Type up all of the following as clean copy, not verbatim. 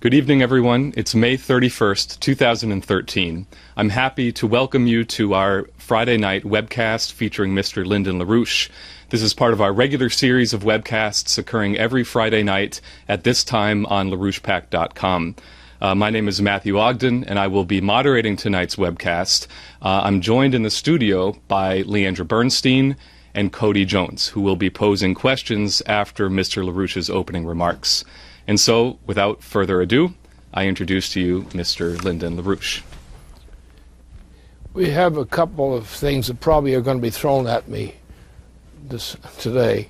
Good evening, everyone. It's May 31st, 2013. I'm happy to welcome you to our Friday night webcast featuring Mr. Lyndon LaRouche. This is part of our regular series of webcasts occurring every Friday night at this time on LaRouchePack.com. My name is Matthew Ogden, and I will be moderating tonight's webcast. I'm joined in the studio by Leandra Bernstein and Cody Jones, who will be posing questions after Mr. LaRouche's opening remarks. And so, without further ado, I introduce to you Mr. Lyndon LaRouche. We have a couple of things that probably are going to be thrown at me today,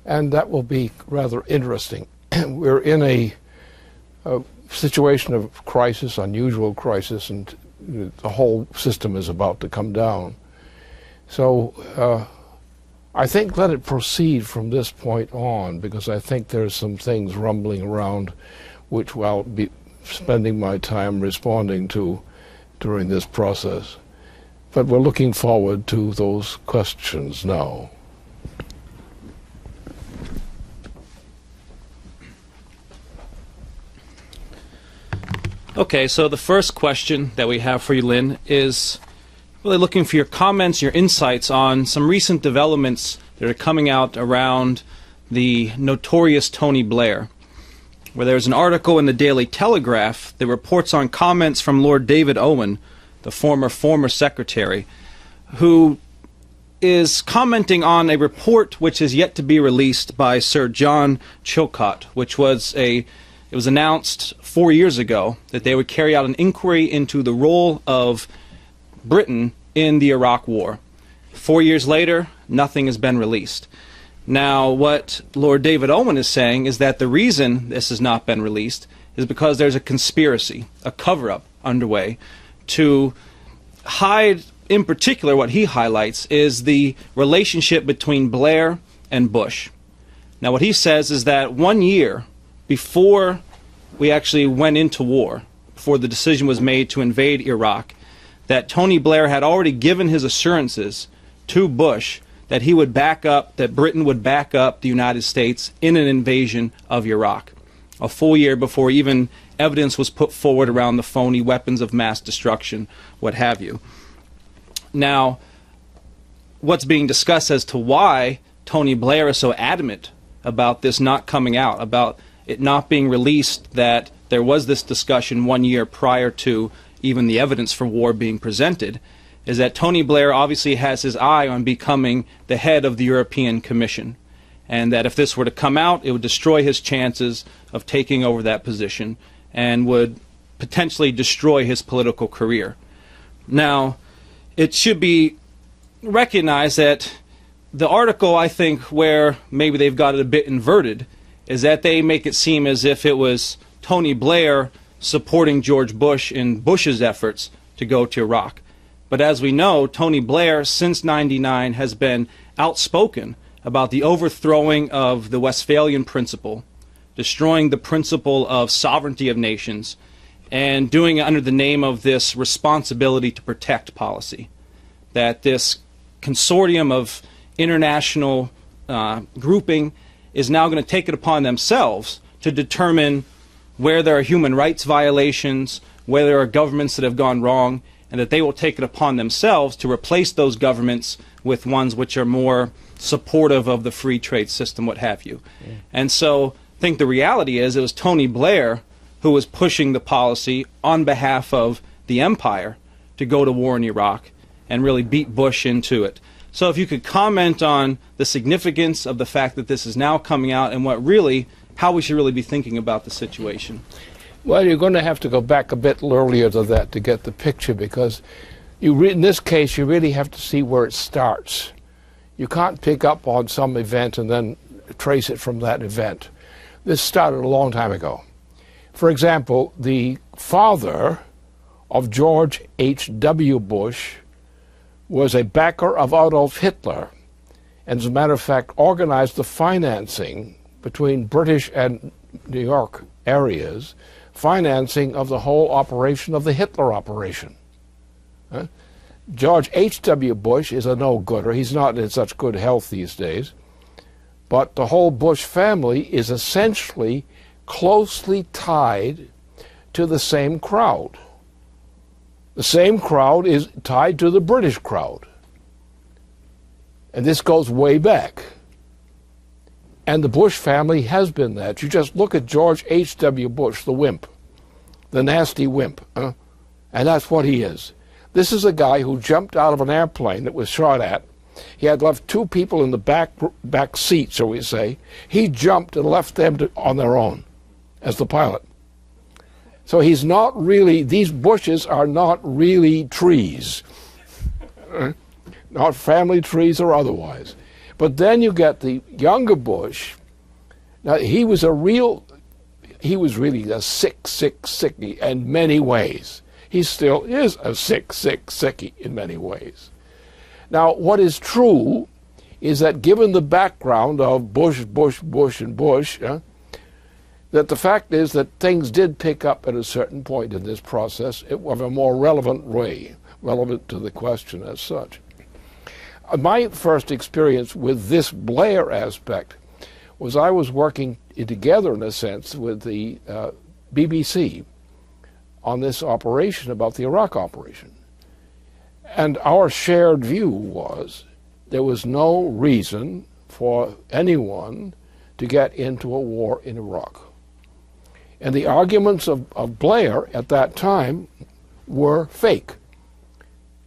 and that will be rather interesting. We're in a situation of crisis, unusual crisis, and the whole system is about to come down. So I think let it proceed from this point on, because I think there's some things rumbling around which I'll be spending my time responding to during this process. But we're looking forward to those questions now. Okay, so the first question that we have for you, Lynn, is really looking for your comments, your insights on some recent developments that are coming out around the notorious Tony Blair, where there's an article in the Daily Telegraph that reports on comments from Lord David Owen, the former secretary, who is commenting on a report which is yet to be released by Sir John Chilcot, which was it was announced 4 years ago that they would carry out an inquiry into the role of Britain in the Iraq War. 4 years later, nothing has been released. Now, what Lord David Owen is saying is that the reason this has not been released is because there's a conspiracy, a cover-up underway to hide, in particular what he highlights is the relationship between Blair and Bush. Now, what he says is that 1 year before we actually went into war, before the decision was made to invade Iraq, that Tony Blair had already given his assurances to Bush that he would back up, that Britain would back up the United States in an invasion of Iraq, a full year before even evidence was put forward around the phony weapons of mass destruction, what have you. Now, what's being discussed as to why Tony Blair is so adamant about this not coming out, about it not being released, that there was this discussion 1 year prior to even the evidence for war being presented, is that Tony Blair obviously has his eye on becoming the head of the European Commission, and that if this were to come out, it would destroy his chances of taking over that position and would potentially destroy his political career. Now, it should be recognized that the article, I think, where maybe they've got it a bit inverted, is that they make it seem as if it was Tony Blair supporting George Bush in Bush's efforts to go to Iraq. But as we know, Tony Blair, since '99, has been outspoken about the overthrowing of the Westphalian Principle, destroying the principle of sovereignty of nations, and doing it under the name of this responsibility to protect policy. That this consortium of international grouping is now going to take it upon themselves to determine where there are human rights violations, where there are governments that have gone wrong, and that they will take it upon themselves to replace those governments with ones which are more supportive of the free trade system, what have you. Yeah. And so I think the reality is it was Tony Blair who was pushing the policy on behalf of the empire to go to war in Iraq and really beat Bush into it. So if you could comment on the significance of the fact that this is now coming out and how we should really be thinking about the situation. Well, you're going to have to go back a bit earlier to that to get the picture, because in this case you really have to see where it starts. You can't pick up on some event and then trace it from that event. This started a long time ago. For example, the father of George H.W. Bush was a backer of Adolf Hitler, and as a matter of fact organized the financing between British and New York areas, financing of the whole operation of the Hitler operation. George H.W. Bush is a no-gooder. He's not in such good health these days. But the whole Bush family is essentially closely tied to the same crowd. The same crowd is tied to the British crowd. And this goes way back. And the Bush family has been that. You just look at George H.W. Bush, the wimp, the nasty wimp. And that's what he is. This is a guy who jumped out of an airplane that was shot at. He had left two people in the back seat, shall we say. He jumped and left them on their own as the pilot. So he's not really, these bushes are not really trees. Not family trees or otherwise. But then you get the younger Bush. Now, he was really a sickie in many ways. He still is a sickie in many ways. Now, what is true is that given the background of Bush, that the fact is that things did pick up at a certain point in this process of a more relevant way, relevant to the question as such. My first experience with this Blair aspect was I was working together, in a sense, with the BBC on this operation about the Iraq operation. And our shared view was there was no reason for anyone to get into a war in Iraq. And the arguments of Blair at that time were fake.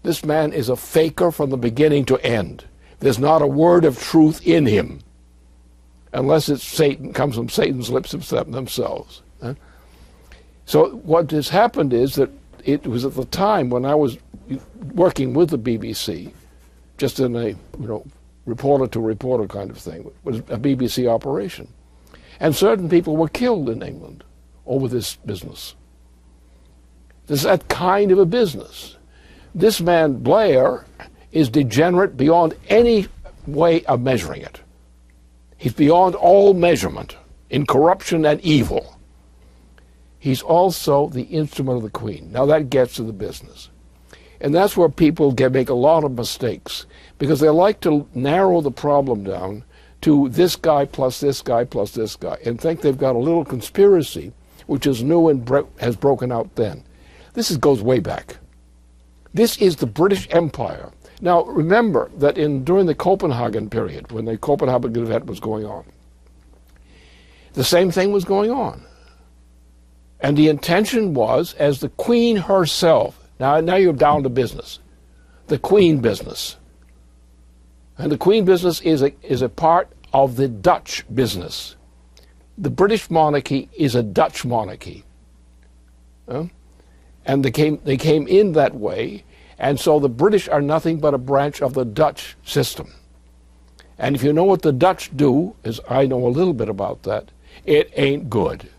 This man is a faker from the beginning to end. There's not a word of truth in him, unless it's Satan, comes from Satan's lips themselves. So what has happened is that it was at the time when I was working with the BBC, just in a reporter to reporter kind of thing. It was a BBC operation. And certain people were killed in England over this business. There's that kind of a business. This man, Blair, is degenerate beyond any way of measuring it. He's beyond all measurement in corruption and evil. He's also the instrument of the Queen. Now that gets to the business. And that's where people make a lot of mistakes, because they like to narrow the problem down to this guy plus this guy plus this guy, and think they've got a little conspiracy which is new and has broken out then. This goes way back. This is the British Empire. Now remember that during the Copenhagen period, when the Copenhagen event was going on, the same thing was going on. And the intention was, as the Queen herself, now you're down to business, the Queen business. And the Queen business is a part of the Dutch business. The British monarchy is a Dutch monarchy. And they came in that way, and so the British are nothing but a branch of the Dutch system. And if you know what the Dutch do, as I know a little bit about that, it ain't good.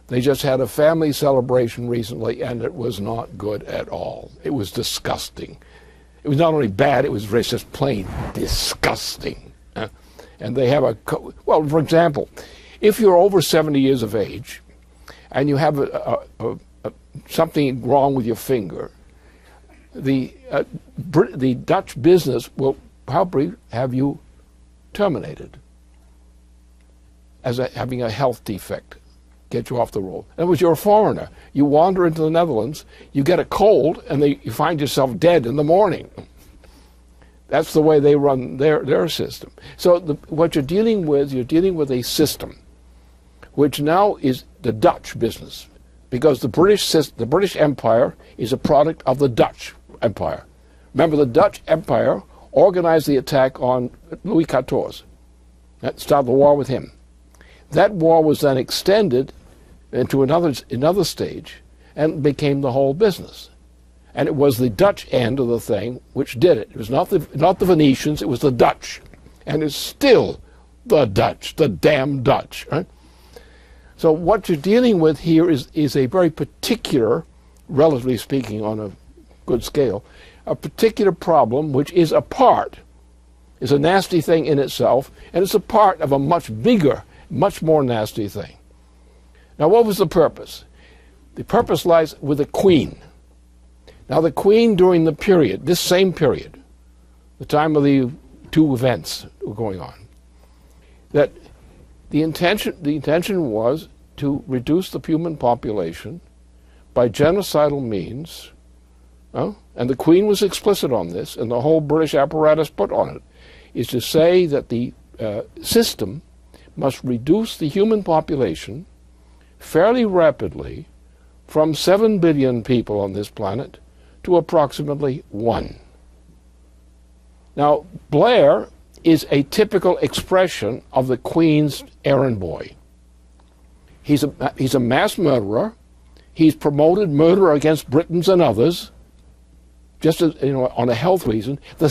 They just had a family celebration recently, and it was not good at all. It was disgusting. It was not only bad, it was just plain disgusting. And they have well, for example, if you're over 70 years of age and you have something wrong with your finger, the Dutch business will probably have you terminated as having a health defect. Get you off the roll. In other words, you're a foreigner. You wander into the Netherlands, you get a cold, and you find yourself dead in the morning. That's the way they run their system. So what you're dealing with a system which now is the Dutch business, because the British Empire is a product of the Dutch Empire. Remember, the Dutch Empire organized the attack on Louis XIV. That started the war with him. That war was then extended into another stage and became the whole business. And it was the Dutch end of the thing which did it. It was not the Venetians, it was the Dutch. And it's still the Dutch, the damn Dutch. Right? So what you're dealing with here is a very particular, relatively speaking on a good scale, a particular problem which is a nasty thing in itself, and it's a part of a much bigger, much more nasty thing. Now, what was the purpose? The purpose lies with the Queen. Now, the Queen during the period, this same period, the time of the two events that were going on, that the intention was to reduce the human population by genocidal means, and the Queen was explicit on this, and the whole British apparatus put on it, is to say that the system must reduce the human population fairly rapidly from 7 billion people on this planet to approximately 1. Now, Blair is a typical expression of the Queen's errand boy. He's a mass murderer. He's promoted murder against Britons and others, just as, on a health reason. The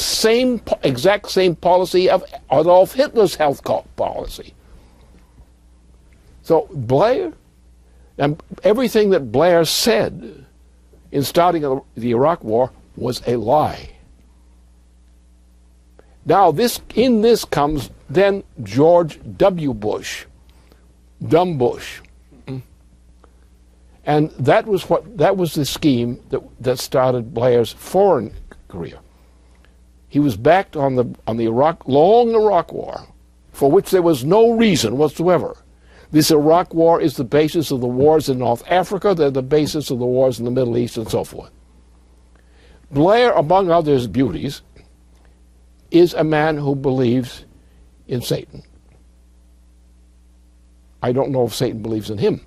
exact same policy of Adolf Hitler's health policy. So Blair, and everything that Blair said in starting the Iraq War was a lie. Now, in this comes then George W. Bush, dumb Bush. And that was the scheme that started Blair's foreign career. He was backed on the long Iraq War, for which there was no reason whatsoever. This Iraq War is the basis of the wars in North Africa, they're the basis of the wars in the Middle East, and so forth. Blair, among others beauties, is a man who believes in Satan. I don't know if Satan believes in him,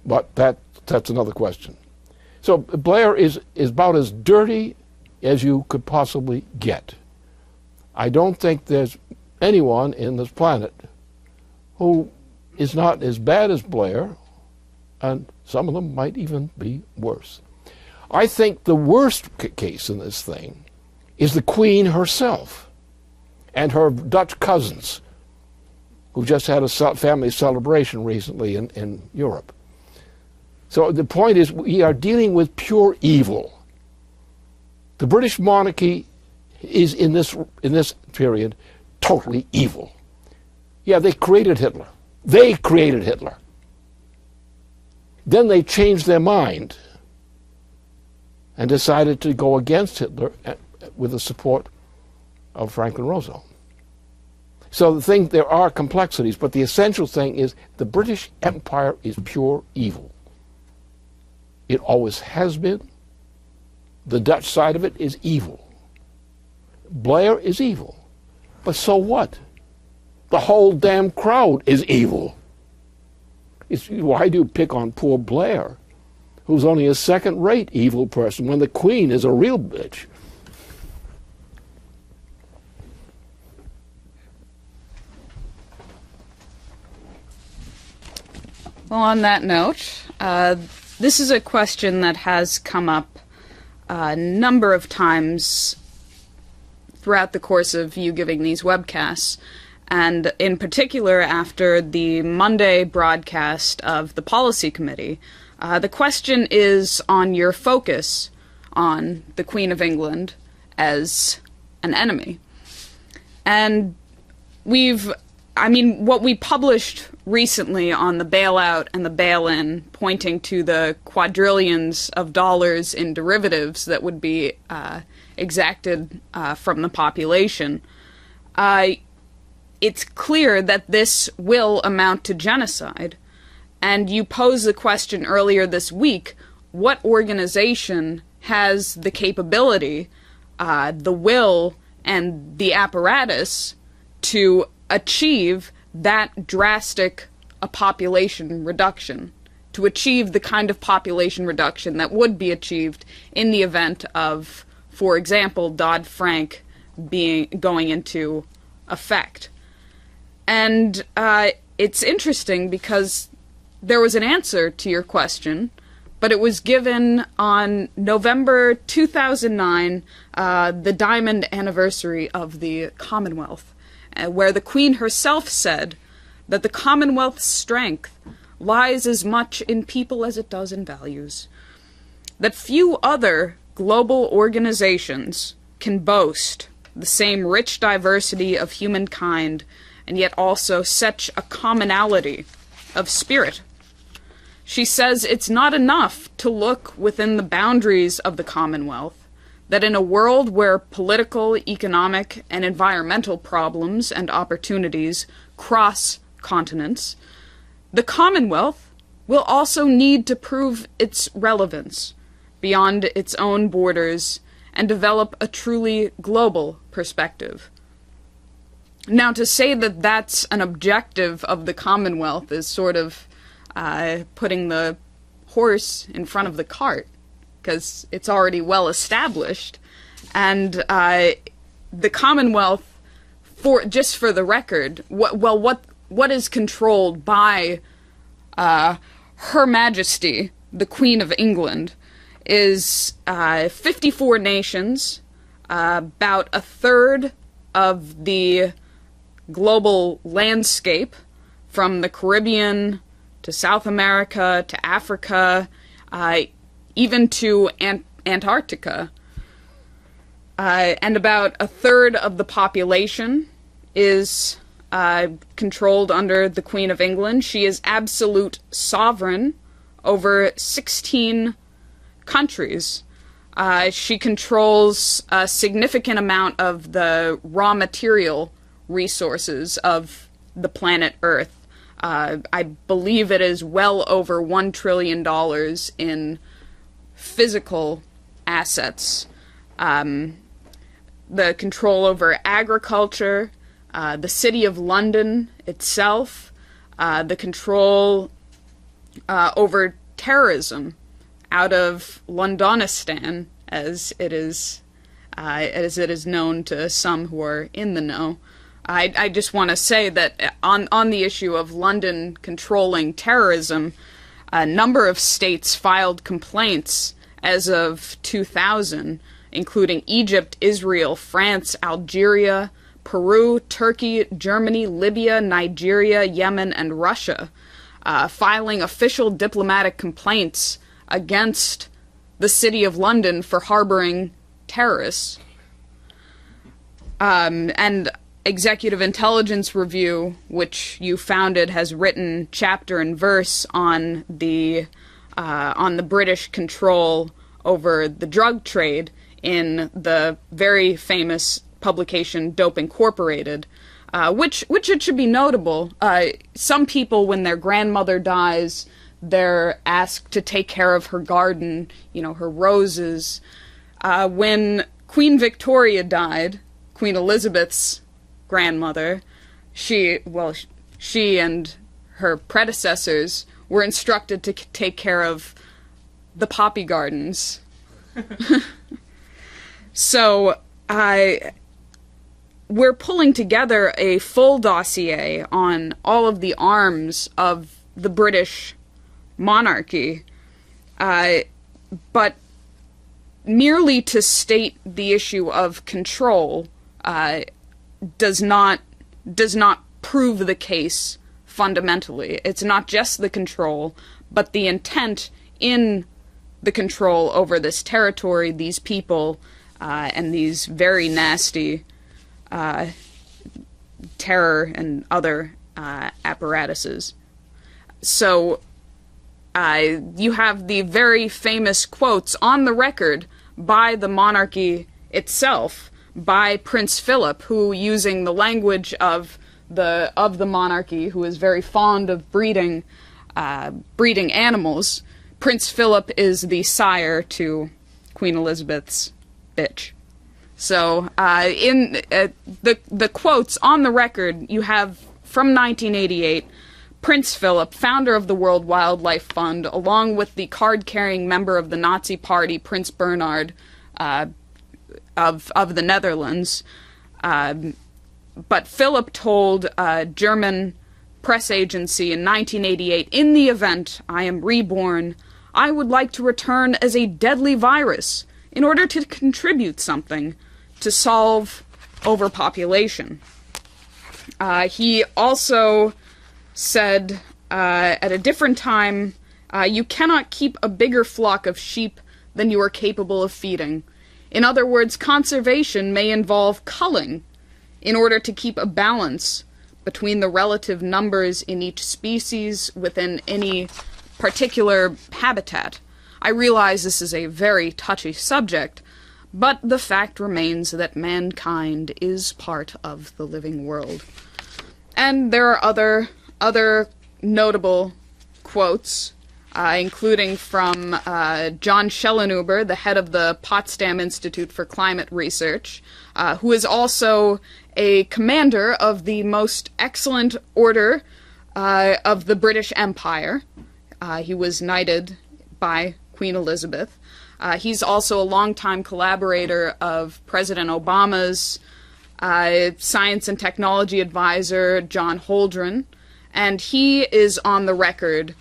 but that's another question. So Blair is about as dirty as you could possibly get. I don't think there's anyone in this planet who is not as bad as Blair, and some of them might even be worse. I think the worst case in this thing is the Queen herself and her Dutch cousins, who just had a family celebration recently in Europe. So the point is, we are dealing with pure evil. The British monarchy is in this period totally evil. Yeah, they created Hitler. They created Hitler. Then they changed their mind and decided to go against Hitler with the support of Franklin Roosevelt. So there are complexities, but the essential thing is the British Empire is pure evil. It always has been. The Dutch side of it is evil. Blair is evil. But so what? The whole damn crowd is evil. Why do you pick on poor Blair, who's only a second-rate evil person, when the Queen is a real bitch? Well, on that note, this is a question that has come up a number of times throughout the course of you giving these webcasts, and in particular after the Monday broadcast of the Policy Committee. The question is on your focus on the Queen of England as an enemy. And what we published recently on the bailout and the bail-in, pointing to the quadrillions of dollars in derivatives that would be exacted from the population, it's clear that this will amount to genocide. And you posed the question earlier this week, what organization has the capability, the will, and the apparatus to achieve that drastic a population reduction, to achieve the kind of population reduction that would be achieved in the event of, for example, Dodd-Frank going into effect. And it's interesting because there was an answer to your question, but it was given on November 2009, the diamond anniversary of the Commonwealth, where the Queen herself said that the Commonwealth's strength lies as much in people as it does in values, that few other global organizations can boast the same rich diversity of humankind and yet also such a commonality of spirit. She says it's not enough to look within the boundaries of the Commonwealth, that in a world where political, economic, and environmental problems and opportunities cross continents, the Commonwealth will also need to prove its relevance beyond its own borders and develop a truly global perspective. Now, to say that that's an objective of the Commonwealth is sort of putting the horse in front of the cart, because it's already well established. And the Commonwealth, just for the record, what is controlled by Her Majesty, the Queen of England, is 54 nations, about a third of the global landscape, from the Caribbean to South America to Africa, even to Antarctica. And about a third of the population is controlled under the Queen of England. She is absolute sovereign over 16 countries. She controls a significant amount of the raw material resources of the planet Earth. I believe it is well over $1 trillion in physical assets. The control over agriculture, the City of London itself, the control over terrorism out of Londonistan, as it is known to some who are in the know. I just want to say that on the issue of London controlling terrorism, a number of states filed complaints as of 2000, including Egypt, Israel, France, Algeria, Peru, Turkey, Germany, Libya, Nigeria, Yemen, and Russia, filing official diplomatic complaints against the City of London for harboring terrorists. And Executive Intelligence Review, which you founded, has written chapter and verse on the British control over the drug trade in the very famous publication Dope Incorporated, which it should be notable. Some people, when their grandmother dies, they're asked to take care of her garden, her roses. When Queen Victoria died, Queen Elizabeth's grandmother, she and her predecessors were instructed to take care of the poppy gardens. So we're pulling together a full dossier on all of the arms of the British monarchy, but merely to state the issue of control does not prove the case fundamentally. It's not just the control, but the intent in the control over this territory, these people, and these very nasty terror and other apparatuses. So you have the very famous quotes on the record by the monarchy itself, by Prince Philip, who, using the language of the monarchy, who is very fond of breeding animals, Prince Philip is the sire to Queen Elizabeth's bitch. So in the quotes on the record, you have from 1988, Prince Philip, founder of the World Wildlife Fund, along with the card-carrying member of the Nazi Party, Prince Bernhard of the Netherlands. But Philip told a German press agency in 1988, "In the event I am reborn, I would like to return as a deadly virus in order to contribute something to solve overpopulation." He also said at a different time, "You cannot keep a bigger flock of sheep than you are capable of feeding. In other words, conservation may involve culling in order to keep a balance between the relative numbers in each species within any particular habitat." I realize this is a very touchy subject, but the fact remains that mankind is part of the living world. And there are other notable quotes. including from John Schellenhuber, the head of the Potsdam Institute for Climate Research, who is also a commander of the most excellent order of the British Empire. He was knighted by Queen Elizabeth. He's also a longtime collaborator of President Obama's science and technology advisor, John Holdren, and he is on the record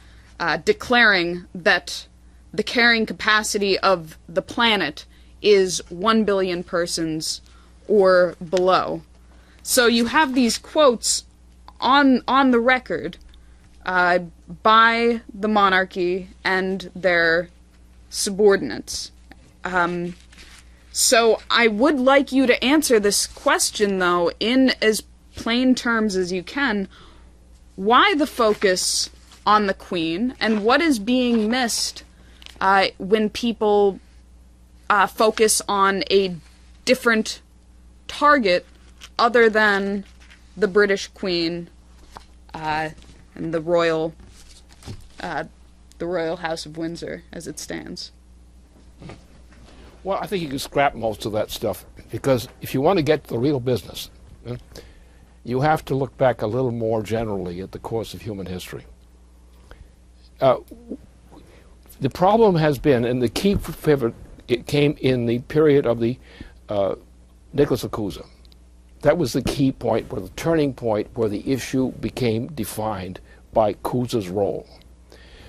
declaring that the carrying capacity of the planet is 1 billion persons or below. So you have these quotes on the record by the monarchy and their subordinates. So I would like you to answer this question, though, in as plain terms as you can. Why the focus on the Queen, and what is being missed when people focus on a different target other than the British Queen and the Royal House of Windsor as it stands? Well, I think you can scrap most of that stuff, because if you want to get to the real business, you have to look back a little more generally at the course of human history. The problem has been, and the key pivot, it came in the period of the Nicholas of Cusa. That was the key point, where the turning point, where the issue became defined by Cusa's role.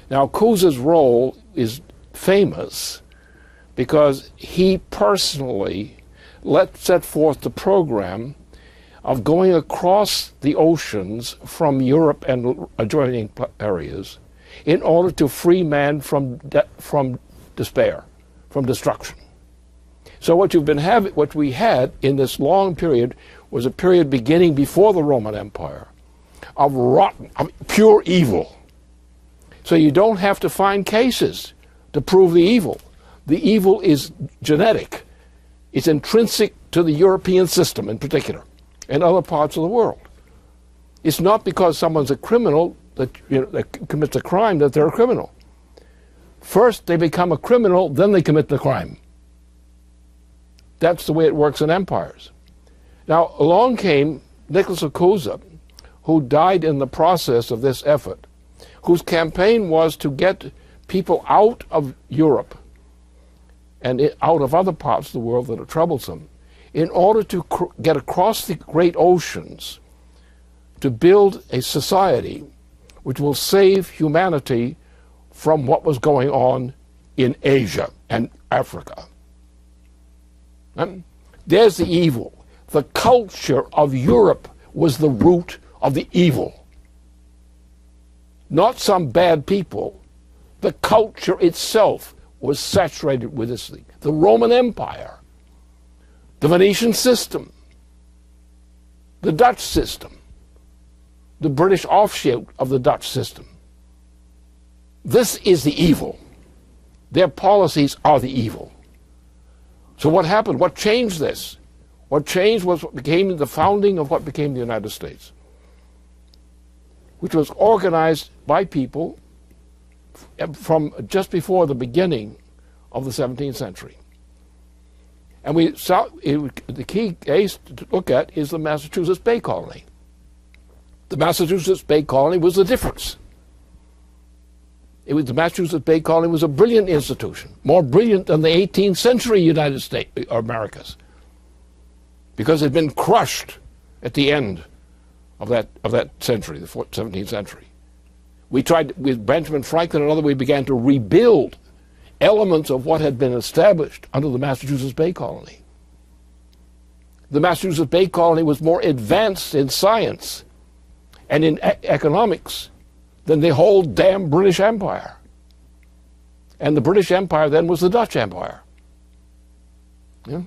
Now, Cusa's role is famous because he personally set forth the program of going across the oceans from Europe and adjoining areas in order to free man from despair, from destruction. So what we had in this long period was a period beginning before the Roman Empire of pure evil. So you don't have to find cases to prove the evil. The evil is genetic. It's intrinsic to the European system in particular, and other parts of the world. It's not because someone's a criminal that commits a crime that they're a criminal. First they become a criminal, then they commit the crime. That's the way it works in empires. Now, along came Nicholas of Cusa, who died in the process of this effort, whose campaign was to get people out of Europe and out of other parts of the world that are troublesome, in order to get across the great oceans to build a society which will save humanity from what was going on in Asia and Africa. There's the evil. The culture of Europe was the root of the evil. Not some bad people. The culture itself was saturated with this thing. The Roman Empire, the Venetian system, the Dutch system, the British offshoot of the Dutch system. This is the evil. Their policies are the evil. So what happened? What changed this? What changed was what became the founding of what became the United States, which was organized by people from just before the beginning of the 17th century. And the key case to look at is the Massachusetts Bay Colony. The Massachusetts Bay Colony was the difference. The Massachusetts Bay Colony was a brilliant institution, more brilliant than the 18th century United States or Americas, because it had been crushed at the end of that century, the 17th century. We tried, with Benjamin Franklin and others, we began to rebuild elements of what had been established under the Massachusetts Bay Colony. The Massachusetts Bay Colony was more advanced in science and in economics than the whole damn British Empire. And the British Empire then was the Dutch Empire. Yeah?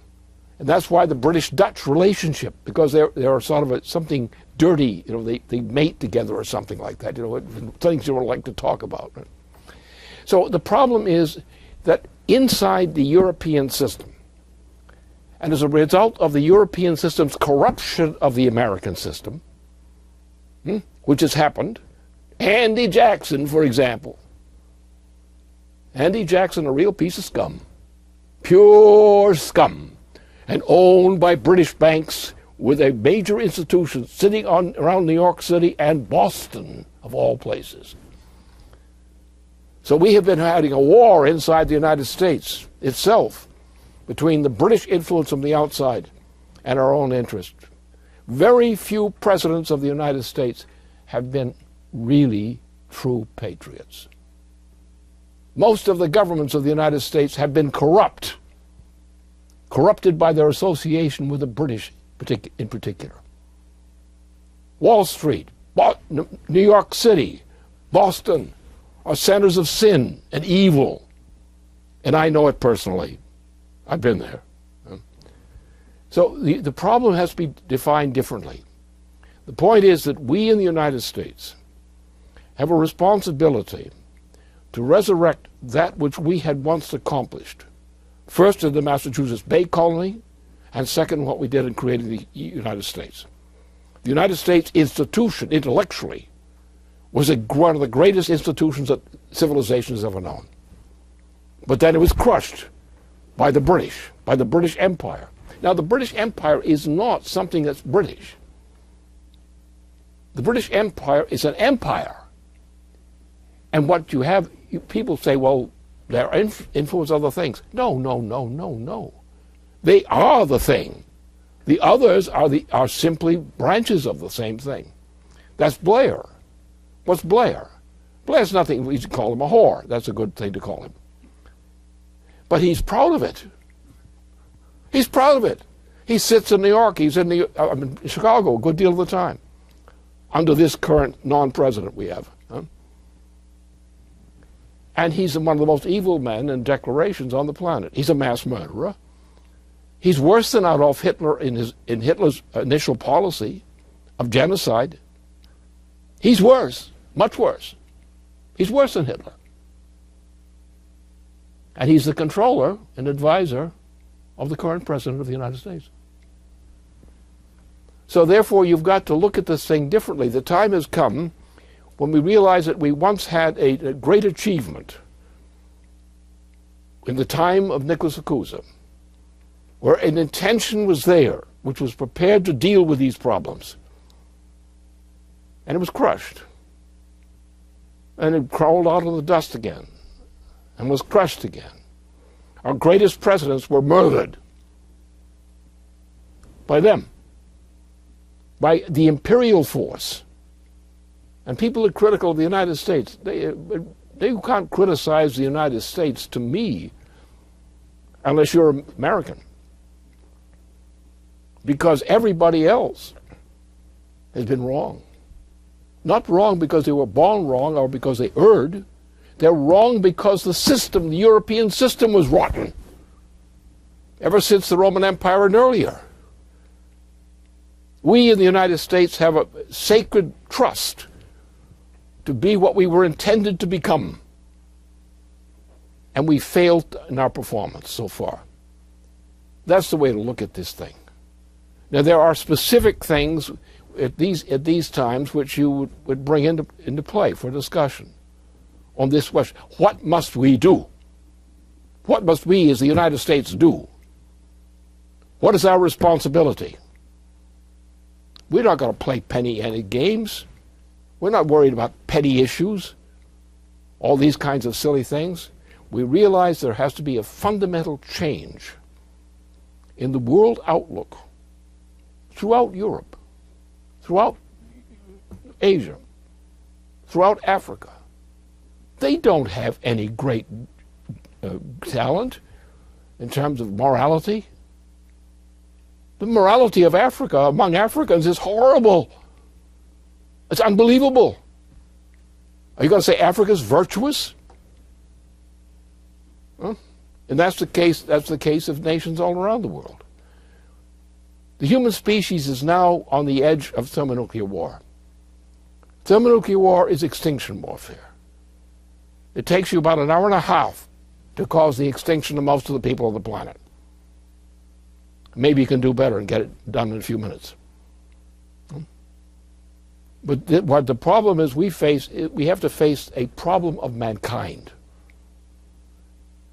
And that's why the British-Dutch relationship, because they're sort of something dirty, they mate together or something like that, things you don't like to talk about. Right? So the problem is that inside the European system, and as a result of the European system's corruption of the American system, which has happened, Andy Jackson, for example, Andy Jackson, a real piece of scum. Pure scum. And owned by British banks with a major institution sitting around New York City and Boston, of all places. So we have been having a war inside the United States itself between the British influence from the outside and our own interest. Very few presidents of the United States have been really true patriots. Most of the governments of the United States have been corrupted by their association with the British in particular. Wall Street, New York City, Boston are centers of sin and evil. And I know it personally. I've been there. So the problem has to be defined differently. The point is that we in the United States have a responsibility to resurrect that which we had once accomplished. First in the Massachusetts Bay Colony, and second what we did in creating the United States. The United States institution, intellectually, was one of the greatest institutions that civilization has ever known. But then it was crushed by the British Empire. Now, the British Empire is not something that's British. The British Empire is an empire. And what you have, people say, well, they're influence other things. No, no, no, no, no. They are the thing. The others are simply branches of the same thing. That's Blair. What's Blair? Blair's nothing, we should call him a whore. That's a good thing to call him. But he's proud of it. He's proud of it. He sits in New York, he's in Chicago a good deal of the time, under this current non-president we have. And he's one of the most evil men in declarations on the planet. He's a mass murderer. He's worse than Adolf Hitler in Hitler's initial policy of genocide. He's worse, much worse. He's worse than Hitler. And he's the controller and advisor of the current president of the United States. So therefore, you've got to look at this thing differently. The time has come when we realize that we once had a great achievement in the time of Nicholas Akuza, where an intention was there which was prepared to deal with these problems. And it was crushed. And it crawled out of the dust again and was crushed again. Our greatest presidents were murdered by them, by the imperial force. And people are critical of the United States. They can't criticize the United States to me unless you're American. Because everybody else has been wrong. Not wrong because they were born wrong or because they erred. They're wrong because the system, the European system, was rotten. Ever since the Roman Empire and earlier. We in the United States have a sacred trust to be what we were intended to become. And we failed in our performance so far. That's the way to look at this thing. Now, there are specific things at these times which you would bring into play for discussion on this question. What must we do? What must we as the United States do? What is our responsibility? We're not going to play penny-ante games. We're not worried about petty issues, all these kinds of silly things. We realize there has to be a fundamental change in the world outlook throughout Europe, throughout Asia, throughout Africa. They don't have any great talent in terms of morality. The morality of Africa among Africans is horrible. It's unbelievable. Are you going to say Africa's virtuous? Huh? And that's the case of nations all around the world. The human species is now on the edge of thermonuclear war. Thermonuclear war is extinction warfare. It takes you about an hour and a half to cause the extinction of most of the people on the planet. Maybe you can do better and get it done in a few minutes. But what the problem is we have to face a problem of mankind.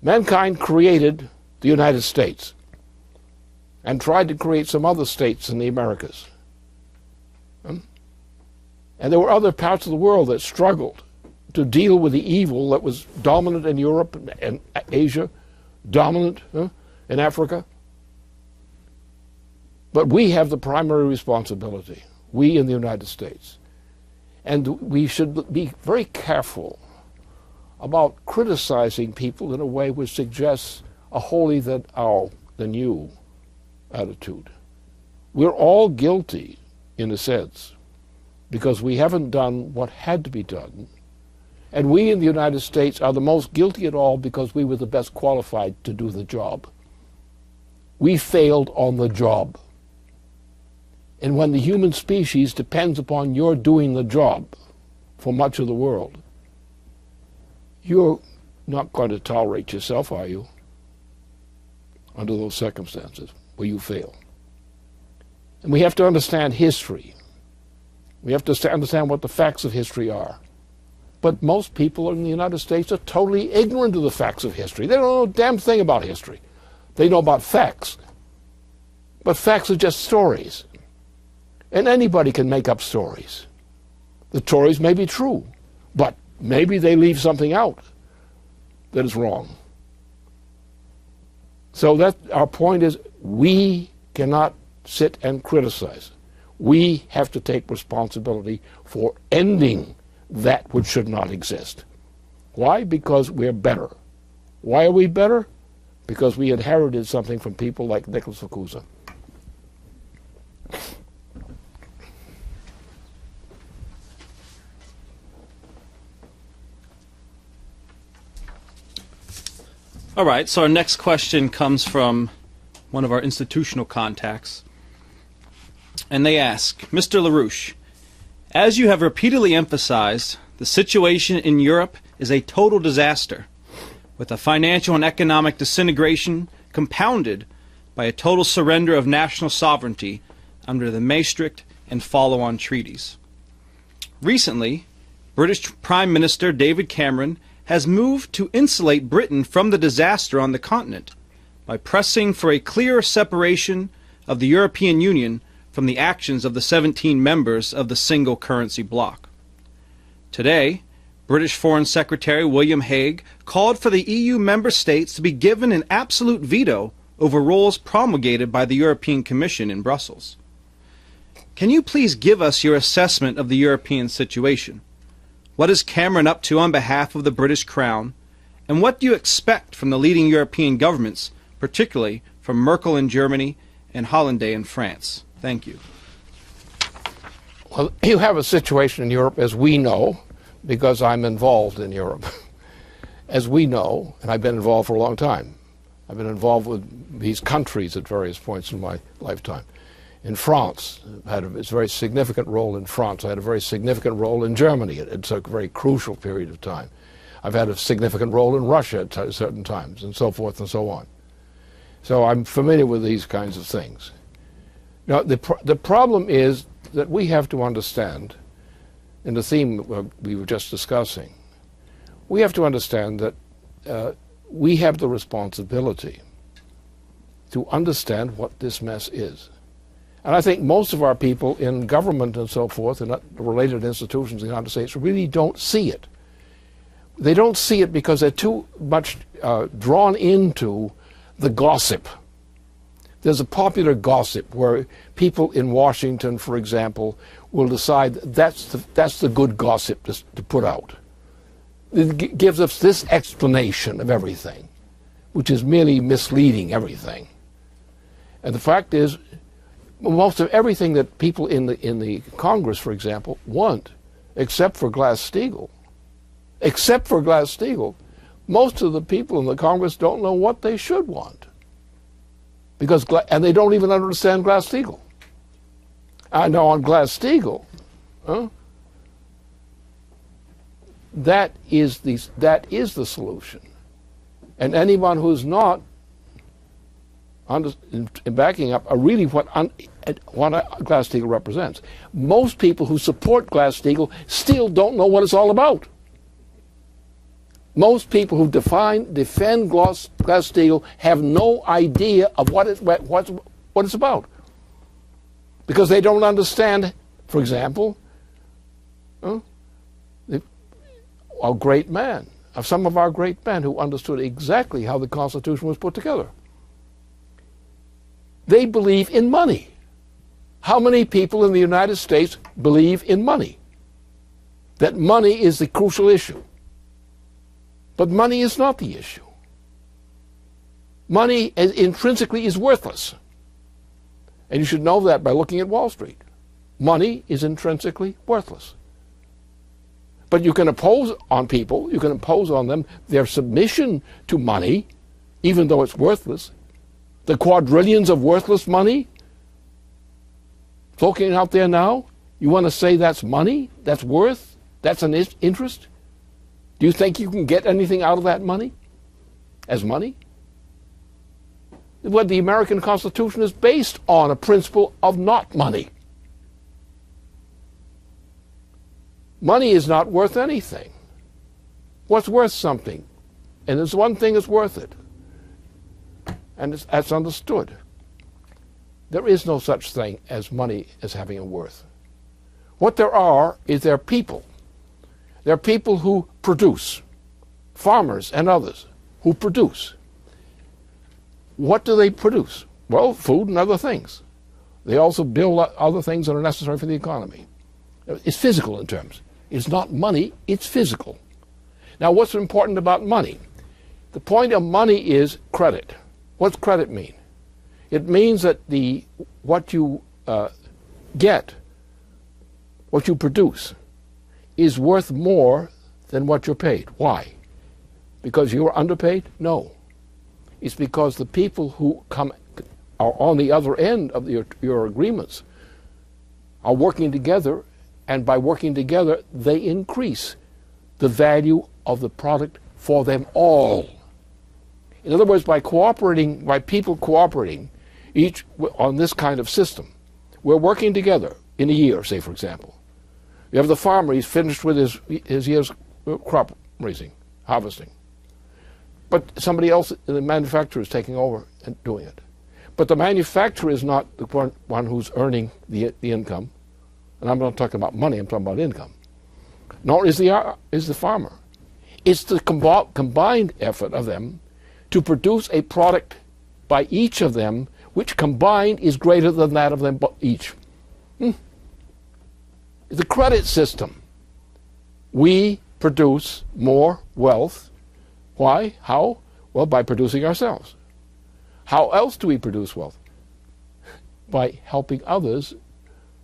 Mankind created the United States and tried to create some other states in the Americas. And there were other parts of the world that struggled to deal with the evil that was dominant in Europe and Asia, dominant in Africa. But we have the primary responsibility, we in the United States. And we should be very careful about criticizing people in a way which suggests a holier than you attitude. We're all guilty, in a sense, because we haven't done what had to be done. And we in the United States are the most guilty at all because we were the best qualified to do the job. We failed on the job. And when the human species depends upon your doing the job for much of the world, you're not going to tolerate yourself, are you, under those circumstances where you fail? And we have to understand history. We have to understand what the facts of history are. But most people in the United States are totally ignorant of the facts of history. They don't know a damn thing about history. They know about facts. But facts are just stories. And anybody can make up stories. The stories may be true, but maybe they leave something out that is wrong. So that our point is, we cannot sit and criticize. We have to take responsibility for ending that which should not exist. Why? Because we're better. Why are we better? Because we inherited something from people like Nicholas Fukuza. All right, so our next question comes from one of our institutional contacts. And they ask, Mr. LaRouche, as you have repeatedly emphasized, the situation in Europe is a total disaster, with a financial and economic disintegration compounded by a total surrender of national sovereignty under the Maastricht and follow-on treaties. Recently, British Prime Minister David Cameron has moved to insulate Britain from the disaster on the continent by pressing for a clearer separation of the European Union from the actions of the 17 members of the single currency bloc. Today, British Foreign Secretary William Hague called for the EU member states to be given an absolute veto over rules promulgated by the European Commission in Brussels. Can you please give us your assessment of the European situation? What is Cameron up to on behalf of the British Crown? And what do you expect from the leading European governments, particularly from Merkel in Germany and Hollande in France? Thank you. Well, you have a situation in Europe, as we know, because I'm involved in Europe. As we know, and I've been involved for a long time. I've been involved with these countries at various points in my lifetime. In France, I had a very significant role in France. I had a very significant role in Germany at a very crucial period of time. I've had a significant role in Russia at certain times, and so forth and so on. So I'm familiar with these kinds of things. Now, the problem is that we have to understand, in the theme we were just discussing, we have to understand that we have the responsibility to understand what this mess is. And I think most of our people in government and so forth and related institutions in the United States really don't see it. They don't see it because they're too much drawn into the gossip. There's a popular gossip where people in Washington, for example, will decide that's the good gossip to put out. It gives us this explanation of everything, which is merely misleading everything. And the fact is, most of everything that people in the Congress, for example, want, except for Glass-Steagall, most of the people in the Congress don't know what they should want, and they don't even understand Glass-Steagall. I know on Glass-Steagall, that is the solution, and anyone who's not backing up are really what Glass-Steagall represents. Most people who support Glass-Steagall still don't know what it's all about. Most people who defend Glass-Steagall have no idea of what it's about. Because they don't understand, for example, some of our great men who understood exactly how the Constitution was put together. They believe in money. How many people in the United States believe in money? That money is the crucial issue. But money is not the issue. Money intrinsically is worthless. And you should know that by looking at Wall Street. Money is intrinsically worthless. But you can impose on people, you can impose on them their submission to money, even though it's worthless. The quadrillions of worthless money floating out there now, you want to say that's money, that's worth, that's an interest? Do you think you can get anything out of that money as money? What the American Constitution is based on a principle of not money. Money is not worth anything. What's worth something? And there's one thing that's worth it. And that's understood. There is no such thing as money as having a worth. What there are people. There are people who produce. Farmers and others who produce. What do they produce? Well, food and other things. They also build other things that are necessary for the economy. It's physical in terms. It's not money, it's physical. Now, what's important about money? The point of money is credit. What's credit mean? It means that what you get, what you produce, is worth more than what you're paid. Why? Because you are underpaid? No. It's because the people who are on the other end of your agreements are working together, and by working together, they increase the value of the product for them all. In other words, by people cooperating, each on this kind of system, we're working together in a year, say, for example. You have the farmer, he's finished with his year's crop raising, harvesting. But somebody else, the manufacturer, is taking over and doing it. But the manufacturer is not the one who's earning the income. And I'm not talking about money, I'm talking about income. Nor is the farmer. It's the combined effort of them to produce a product by each of them, which combined is greater than that of them each. The credit system. We produce more wealth. Why? How? Well, by producing ourselves. How else do we produce wealth? By helping others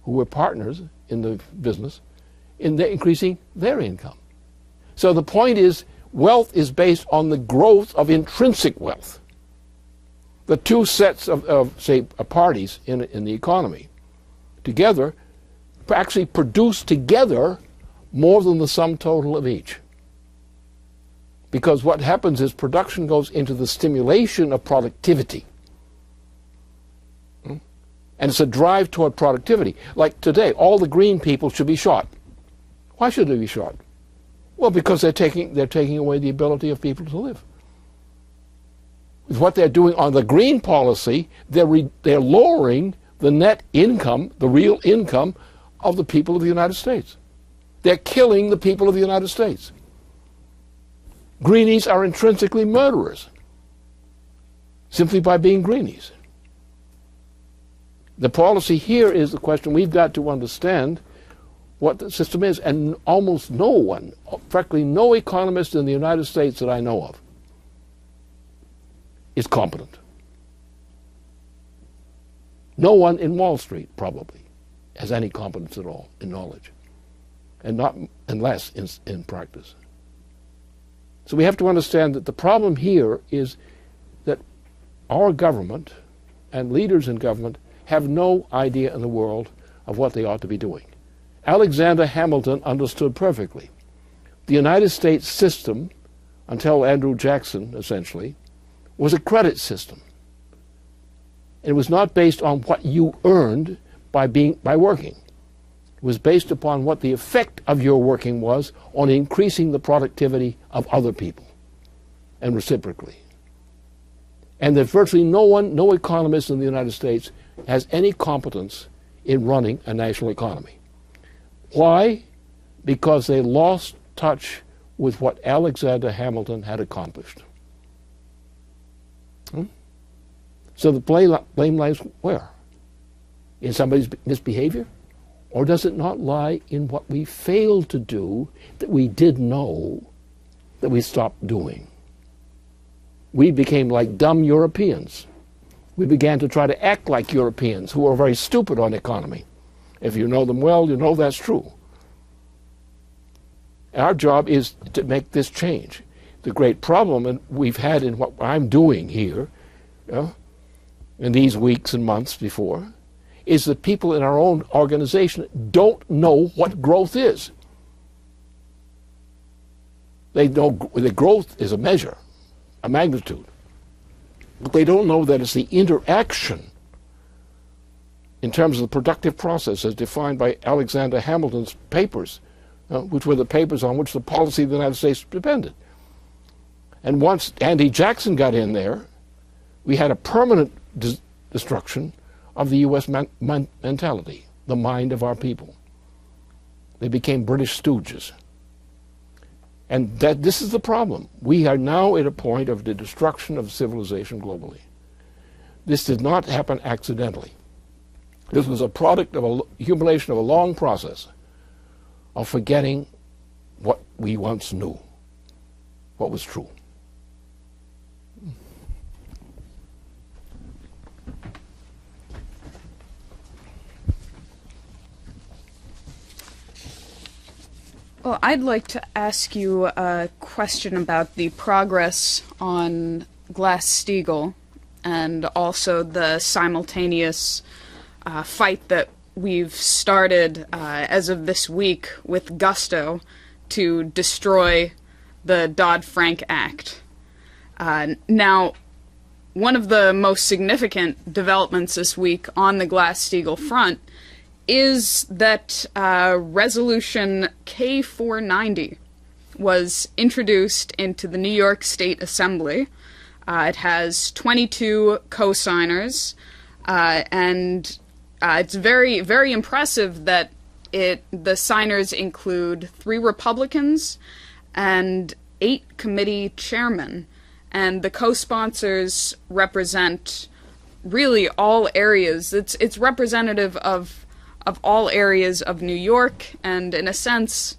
who were partners in the business in increasing their income. So the point is, wealth is based on the growth of intrinsic wealth. The two sets of say, parties in the economy together actually produce together more than the sum total of each. Because what happens is production goes into the stimulation of productivity. And it's a drive toward productivity. Like today, all the green people should be shot. Why should they be shot? Well, because they're taking away the ability of people to live. With what they're doing on the green policy, they're lowering the net income, the real income of the people of the United States. They're killing the people of the United States. Greenies are intrinsically murderers, simply by being greenies. The policy here is the question we've got to understand what the system is, and almost no one, practically no economist in the United States that I know of, is competent. No one in Wall Street probably has any competence at all in knowledge, and not unless in practice. So we have to understand that the problem here is that our government and leaders in government have no idea in the world of what they ought to be doing. Alexander Hamilton understood perfectly. The United States system, until Andrew Jackson, essentially, was a credit system. It was not based on what you earned by working. It was based upon what the effect of your working was on increasing the productivity of other people, and reciprocally. And that virtually no economist in the United States has any competence in running a national economy. Why? Because they lost touch with what Alexander Hamilton had accomplished. So the blame lies where? In somebody's misbehavior? Or does it not lie in what we failed to do that we did know that we stopped doing? We became like dumb Europeans. We began to try to act like Europeans who are very stupid on economy. If you know them well, you know that's true. Our job is to make this change. The great problem we've had in what I'm doing here, in these weeks and months before, is that people in our own organization don't know what growth is. They know the growth is a measure, a magnitude, but they don't know that it's the interaction in terms of the productive process as defined by Alexander Hamilton's papers, which were the papers on which the policy of the United States depended. And once Andy Jackson got in there, we had a permanent destruction of the U.S. mentality, the mind of our people. They became British stooges. And this is the problem. We are now at a point of the destruction of civilization globally. This did not happen accidentally. This was a product of an accumulation of a long process of forgetting what we once knew, what was true. Well, I'd like to ask you a question about the progress on Glass-Steagall and also the simultaneous fight that we've started as of this week with gusto to destroy the Dodd-Frank Act. Now, one of the most significant developments this week on the Glass-Steagall front is that Resolution K490 was introduced into the New York State Assembly. It has 22 co-signers, and it's very, very impressive that the signers include 3 Republicans and 8 committee chairmen, and the co-sponsors represent really all areas. It's representative of all areas of New York and, in a sense,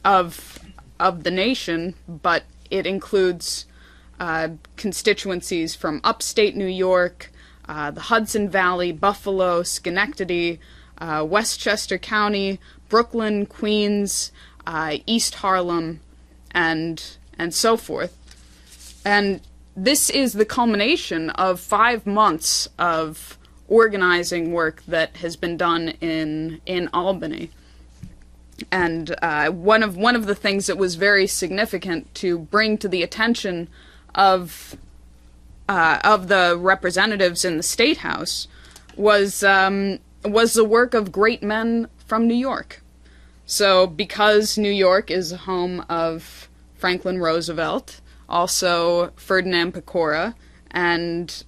of the nation, but it includes constituencies from upstate New York, the Hudson Valley, Buffalo, Schenectady, Westchester County, Brooklyn, Queens, East Harlem, and so forth. And this is the culmination of 5 months of organizing work that has been done in Albany. And one of the things that was very significant to bring to the attention of the representatives in the State House was the work of great men from New York. So because New York is the home of Franklin Roosevelt, also Ferdinand Pecora, and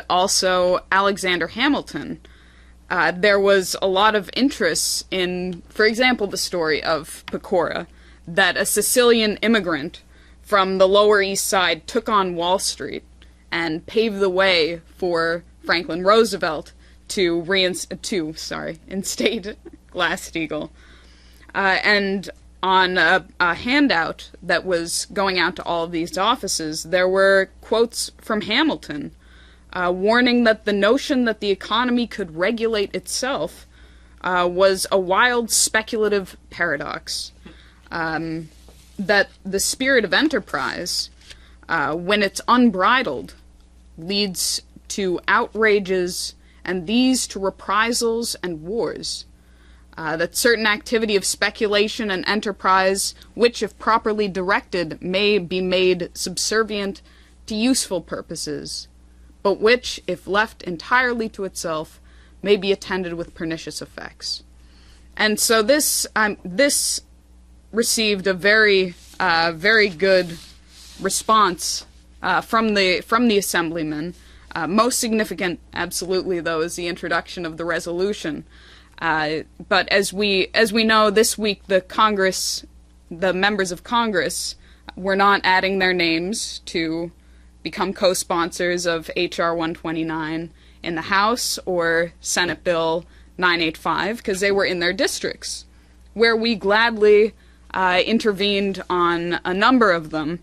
also Alexander Hamilton, there was a lot of interest in, for example, the story of Pecora, that a Sicilian immigrant from the Lower East Side took on Wall Street and paved the way for Franklin Roosevelt to instate Glass-Steagall. And on a handout that was going out to all of these offices, there were quotes from Hamilton, warning that the notion that the economy could regulate itself was a wild speculative paradox. That the spirit of enterprise, when it's unbridled, leads to outrages, and these to reprisals and wars. That certain activity of speculation and enterprise, which, if properly directed, may be made subservient to useful purposes, but which, if left entirely to itself, may be attended with pernicious effects. And so this received a very good response from the assemblymen. Most significant, absolutely, though, is the introduction of the resolution. But as we know, this week the members of Congress were not adding their names to become co-sponsors of H.R. 129 in the House or Senate Bill 985 because they were in their districts, where we gladly intervened on a number of them.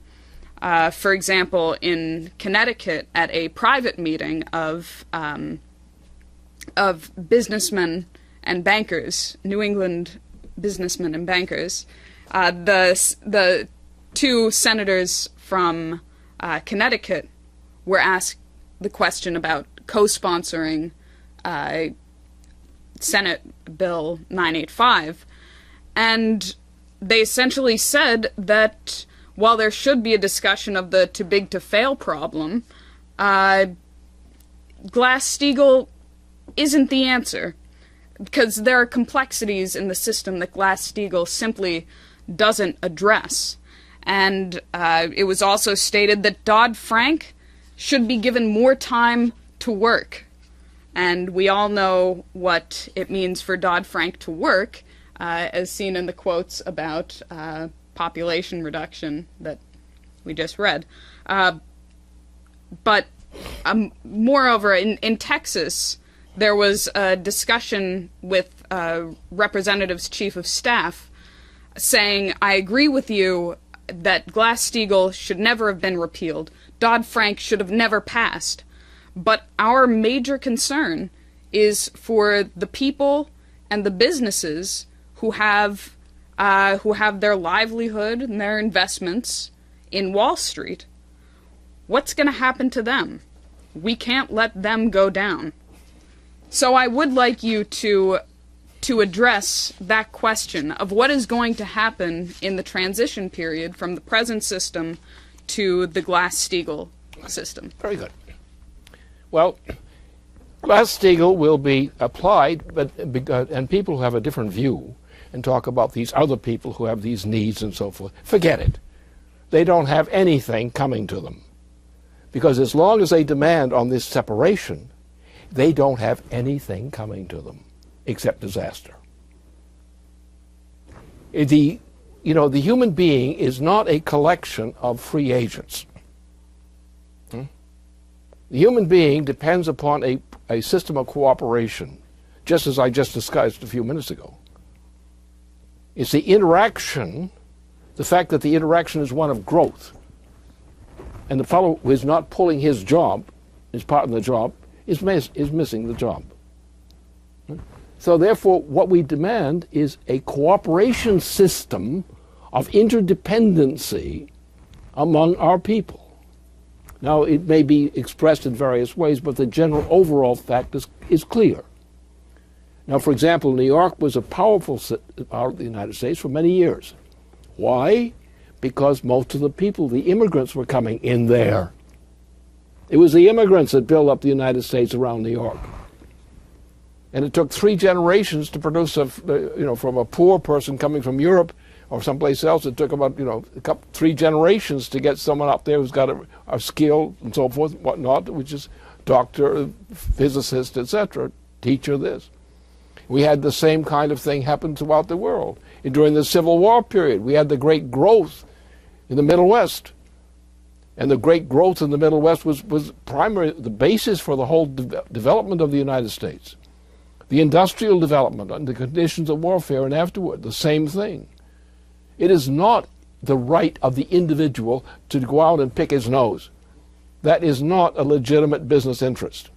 For example, in Connecticut, at a private meeting of businessmen and bankers, New England businessmen and bankers, the two senators from Connecticut were asked the question about co-sponsoring Senate Bill 985, and they essentially said that while there should be a discussion of the too big to fail problem, Glass-Steagall isn't the answer, because there are complexities in the system that Glass-Steagall simply doesn't address. And it was also stated that Dodd-Frank should be given more time to work. And we all know what it means for Dodd-Frank to work, as seen in the quotes about population reduction that we just read. But moreover, in Texas, there was a discussion with Representative's Chief of Staff saying, I agree with you that Glass-Steagall should never have been repealed. Dodd-Frank should have never passed. But our major concern is for the people and the businesses who have their livelihood and their investments in Wall Street. What's going to happen to them? We can't let them go down. So I would like you to address that question of what is going to happen in the transition period from the present system to the Glass-Steagall system. Very good. Well, Glass-Steagall will be applied, and people who have a different view and talk about these other people who have these needs and so forth, forget it. They don't have anything coming to them. Because as long as they demand on this separation, they don't have anything coming to them except disaster. The human being is not a collection of free agents. The human being depends upon a system of cooperation, just as I just discussed a few minutes ago. It's the interaction, the fact that the interaction is one of growth, and the fellow who is not pulling his job, his part of the job, is missing the job. So therefore, what we demand is a cooperation system of interdependency among our people. Now, it may be expressed in various ways, but the general overall fact is clear. Now, for example, New York was a powerful part of the United States for many years. Why? Because most of the people, the immigrants, were coming in there. It was the immigrants that built up the United States around New York. And it took 3 generations to produce from a poor person coming from Europe or someplace else. It took about 3 generations to get someone up there who's got a skill and so forth, whatnot, which is doctor, physicist, etc., teacher, this. We had the same kind of thing happen throughout the world. And during the Civil War period, we had the great growth in the Middle West. And the great growth in the Middle West was the basis for the whole development of the United States. The industrial development and the conditions of warfare and afterward, the same thing. It is not the right of the individual to go out and pick his nose. That is not a legitimate business interest.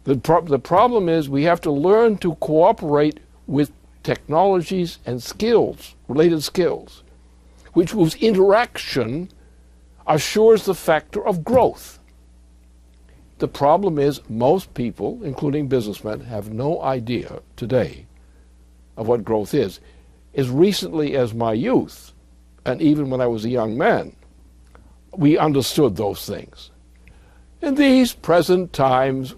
The problem is we have to learn to cooperate with technologies and skills, related skills, whose interaction assures the factor of growth. The problem is most people, including businessmen, have no idea today of what growth is. As recently as my youth, and even when I was a young man, we understood those things. In these present times,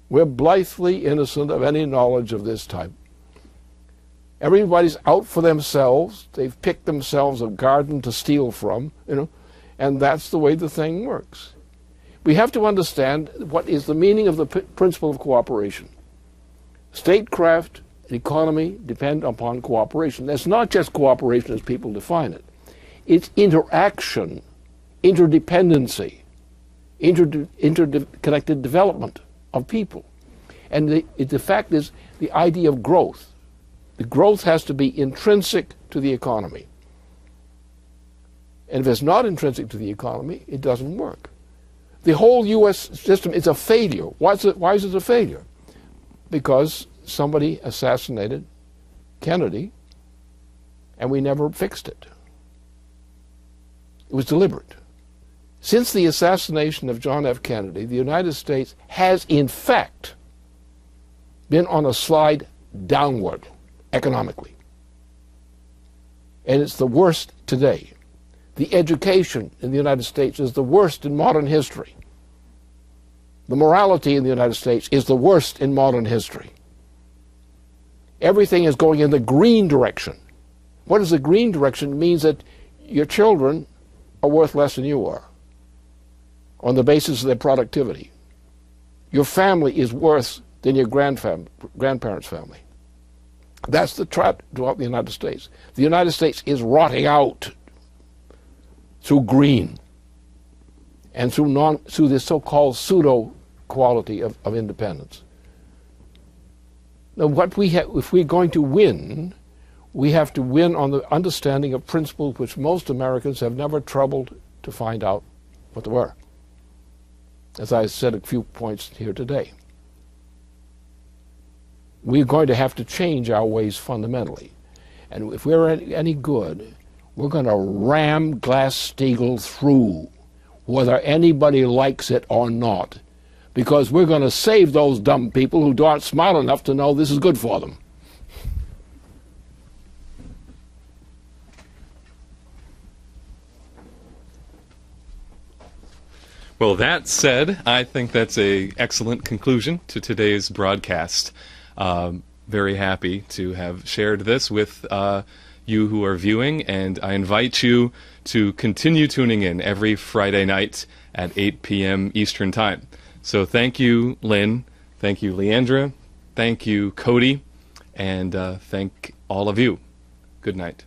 we're blithely innocent of any knowledge of this type. Everybody's out for themselves. They've picked themselves a garden to steal from, and that's the way the thing works. We have to understand what is the meaning of the principle of cooperation. Statecraft, economy depend upon cooperation. That's not just cooperation as people define it. It's interaction, interdependency, interconnected development of people. And the fact is the idea of growth. The growth has to be intrinsic to the economy. And if it's not intrinsic to the economy, it doesn't work. The whole U.S. system is a failure. Why is it a failure? Because somebody assassinated Kennedy, and we never fixed it. It was deliberate. Since the assassination of John F. Kennedy, the United States has, in fact, been on a slide downward economically. And it's the worst today. The education in the United States is the worst in modern history. The morality in the United States is the worst in modern history. Everything is going in the green direction. What is the green direction? It means that your children are worth less than you are on the basis of their productivity. Your family is worse than your grandparents' family. That's the trap throughout the United States. The United States is rotting out through green and through this so-called pseudo quality of independence. Now, if we're going to win, we have to win on the understanding of principles which most Americans have never troubled to find out what they were, as I said a few points here today. We're going to have to change our ways fundamentally. And if we're any good, we're going to ram Glass-Steagall through, whether anybody likes it or not, because we're going to save those dumb people who aren't smart enough to know this is good for them. Well, that said, I think that's an excellent conclusion to today's broadcast. Very happy to have shared this with you who are viewing, and I invite you to continue tuning in every Friday night at 8 p.m. Eastern Time. So thank you, Lynn. Thank you, Leandra. Thank you, Cody. And thank all of you. Good night.